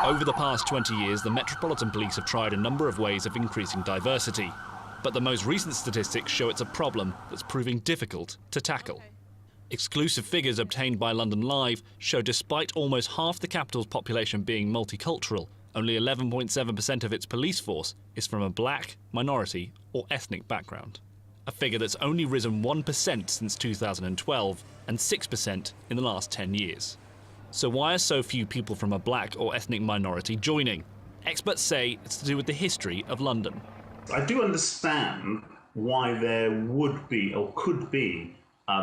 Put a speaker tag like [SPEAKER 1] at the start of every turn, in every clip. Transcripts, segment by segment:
[SPEAKER 1] Over the past 20 years, the Metropolitan Police have tried a number of ways of increasing diversity. But the most recent statistics show it's a problem that's proving difficult to tackle. Exclusive figures obtained by London Live show despite almost half the capital's population being multicultural, only 11.7% of its police force is from a black, minority or ethnic background. A figure that's only risen 1% since 2012 and 6% in the last 10 years. So why are so few people from a black or ethnic minority joining? Experts say it's to do with the history of London.
[SPEAKER 2] I do understand why there would be or could be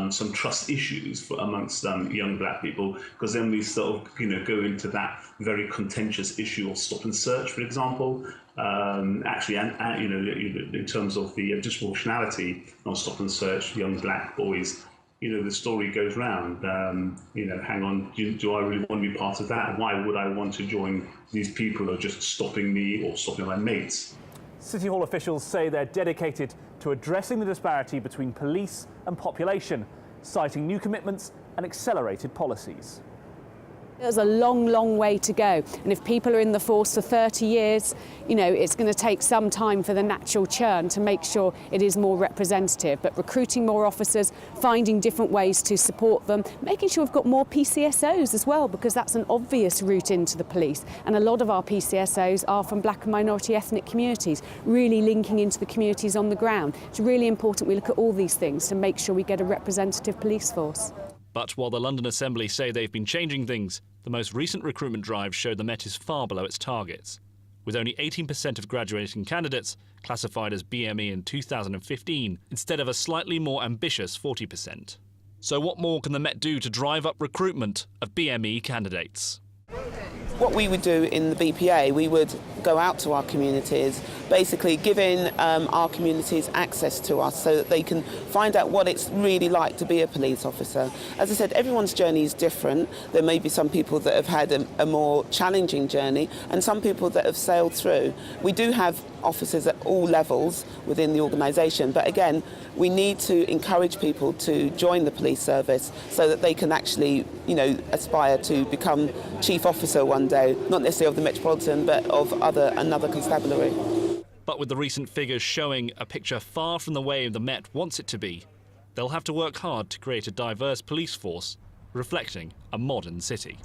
[SPEAKER 2] some trust issues amongst young black people, because then we sort of go into that very contentious issue of stop and search, for example. Actually, in terms of the disproportionality on stop and search, young black boys, the story goes round. Hang on, do I really want to be part of that? Why would I want to join these people who are just stopping me or stopping my mates?
[SPEAKER 3] City Hall officials say they're dedicated to addressing the disparity between police and population, citing new commitments and accelerated policies.
[SPEAKER 4] There's a long, long way to go. And if people are in the force for 30 years, it's going to take some time for the natural churn to make sure it is more representative. But recruiting more officers, finding different ways to support them, making sure we've got more PCSOs as well, because that's an obvious route into the police. And a lot of our PCSOs are from black and minority ethnic communities, really linking into the communities on the ground. It's really important we look at all these things to make sure we get a representative police force.
[SPEAKER 1] But while the London Assembly say they've been changing things, the most recent recruitment drive showed the Met is far below its targets, with only 18% of graduating candidates classified as BME in 2015, instead of a slightly more ambitious 40%. So what more can the Met do to drive up recruitment of BME candidates?
[SPEAKER 5] What we would do in the BPA, we would go out to our communities, basically giving our communities access to us so that they can find out what it's really like to be a police officer. As I said, everyone's journey is different. There may be some people that have had a more challenging journey and some people that have sailed through. We do have officers at all levels within the organisation, but again, we need to encourage people to join the police service so that they can actually, aspire to become chief officer one day, not necessarily of the Metropolitan, but of another constabulary.
[SPEAKER 1] But with the recent figures showing a picture far from the way the Met wants it to be, they'll have to work hard to create a diverse police force reflecting a modern city.